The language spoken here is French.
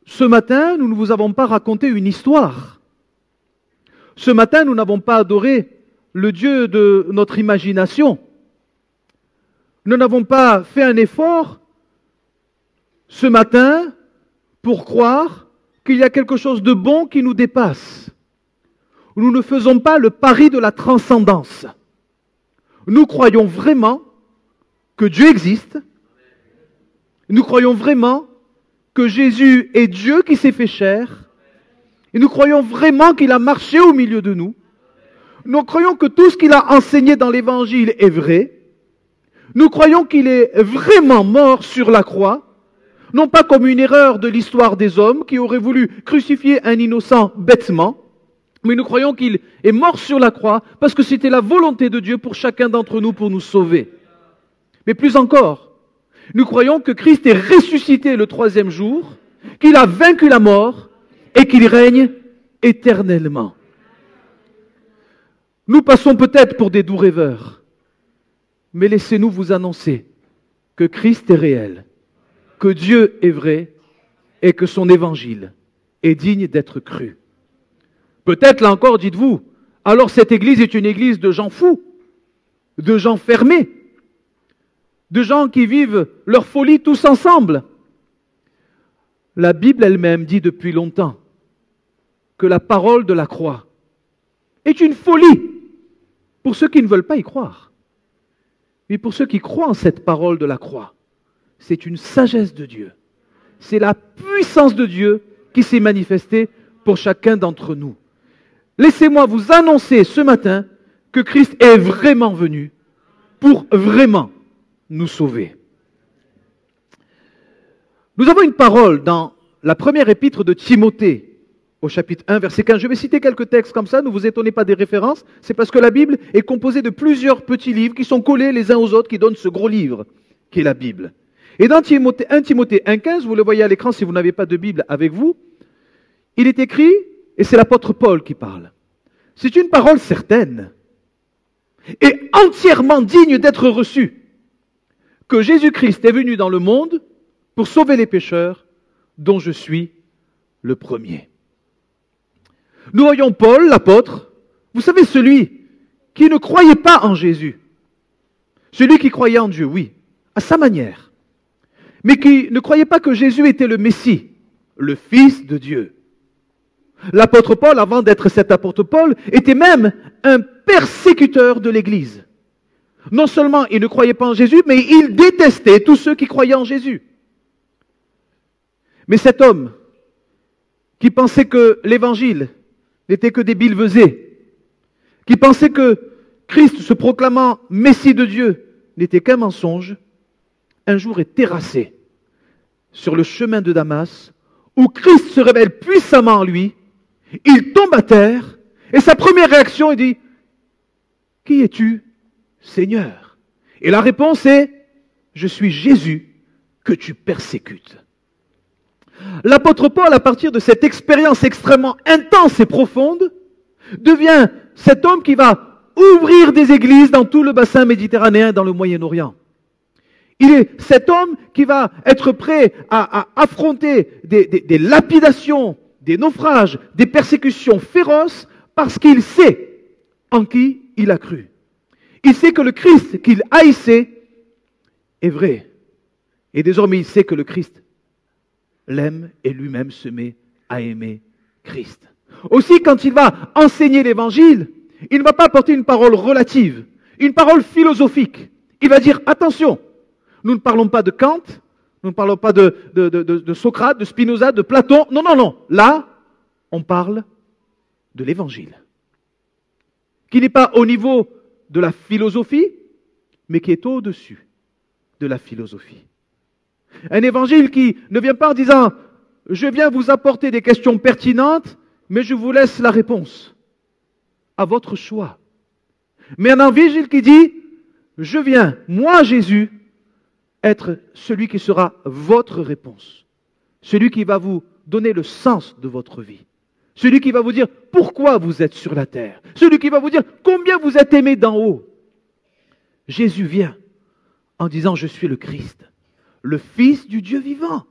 Ce matin, nous ne vous avons pas raconté une histoire. Ce matin, nous n'avons pas adoré le Dieu de notre imagination. Nous n'avons pas fait un effort ce matin pour croire qu'il y a quelque chose de bon qui nous dépasse. Nous ne faisons pas le pari de la transcendance. Nous croyons vraiment que Dieu existe. Nous croyons vraiment que Jésus est Dieu qui s'est fait chair. Et nous croyons vraiment qu'il a marché au milieu de nous. Nous croyons que tout ce qu'il a enseigné dans l'Évangile est vrai. Nous croyons qu'il est vraiment mort sur la croix, non pas comme une erreur de l'histoire des hommes qui auraient voulu crucifier un innocent bêtement, mais nous croyons qu'il est mort sur la croix parce que c'était la volonté de Dieu pour chacun d'entre nous pour nous sauver. Mais plus encore, nous croyons que Christ est ressuscité le 3e jour, qu'il a vaincu la mort et qu'il règne éternellement. Nous passons peut-être pour des doux rêveurs, mais laissez-nous vous annoncer que Christ est réel, que Dieu est vrai et que son évangile est digne d'être cru. Peut-être, là encore, dites-vous, alors cette église est une église de gens fous, de gens fermés, de gens qui vivent leur folie tous ensemble. La Bible elle-même dit depuis longtemps que la parole de la croix est une folie pour ceux qui ne veulent pas y croire. Mais pour ceux qui croient en cette parole de la croix, c'est une sagesse de Dieu. C'est la puissance de Dieu qui s'est manifestée pour chacun d'entre nous. Laissez-moi vous annoncer ce matin que Christ est vraiment venu pour vraiment nous sauver. Nous avons une parole dans la première épître de Timothée, au chapitre 1, verset 15. Je vais citer quelques textes comme ça, ne vous étonnez pas des références, c'est parce que la Bible est composée de plusieurs petits livres qui sont collés les uns aux autres, qui donnent ce gros livre, qui est la Bible. Et dans 1 Timothée 1,15, vous le voyez à l'écran si vous n'avez pas de Bible avec vous, il est écrit, et c'est l'apôtre Paul qui parle, c'est une parole certaine et entièrement digne d'être reçue, que Jésus-Christ est venu dans le monde pour sauver les pécheurs, dont je suis le premier. Nous voyons Paul, l'apôtre, vous savez, celui qui ne croyait pas en Jésus, celui qui croyait en Dieu, oui, à sa manière, mais qui ne croyait pas que Jésus était le Messie, le Fils de Dieu. L'apôtre Paul, avant d'être cet apôtre Paul, était même un persécuteur de l'Église. Non seulement il ne croyait pas en Jésus, mais il détestait tous ceux qui croyaient en Jésus. Mais cet homme, qui pensait que l'Évangile n'était que des billevesées, qui pensait que Christ, se proclamant Messie de Dieu, n'était qu'un mensonge, un jour est terrassé sur le chemin de Damas, où Christ se révèle puissamment en lui, il tombe à terre, et sa première réaction, il dit, « Qui es-tu, Seigneur ?» Et la réponse est, « Je suis Jésus que tu persécutes. » L'apôtre Paul, à partir de cette expérience extrêmement intense et profonde, devient cet homme qui va ouvrir des églises dans tout le bassin méditerranéen, dans le Moyen-Orient. Il est cet homme qui va être prêt à affronter des lapidations, des naufrages, des persécutions féroces, parce qu'il sait en qui il a cru. Il sait que le Christ qu'il haïssait est vrai. Et désormais, il sait que le Christ l'aime et lui-même se met à aimer Christ. Aussi, quand il va enseigner l'Évangile, il ne va pas apporter une parole relative, une parole philosophique. Il va dire, attention, nous ne parlons pas de Kant, nous ne parlons pas de Socrate, de Spinoza, de Platon. Non, non, non. Là, on parle de l'Évangile, qui n'est pas au niveau de la philosophie, mais qui est au-dessus de la philosophie. Un évangile qui ne vient pas en disant « Je viens vous apporter des questions pertinentes, mais je vous laisse la réponse. À votre choix. » Mais un évangile qui dit « Je viens, moi Jésus, être celui qui sera votre réponse. Celui qui va vous donner le sens de votre vie. Celui qui va vous dire pourquoi vous êtes sur la terre. Celui qui va vous dire combien vous êtes aimé d'en haut. » Jésus vient en disant « Je suis le Christ, le Fils du Dieu vivant. »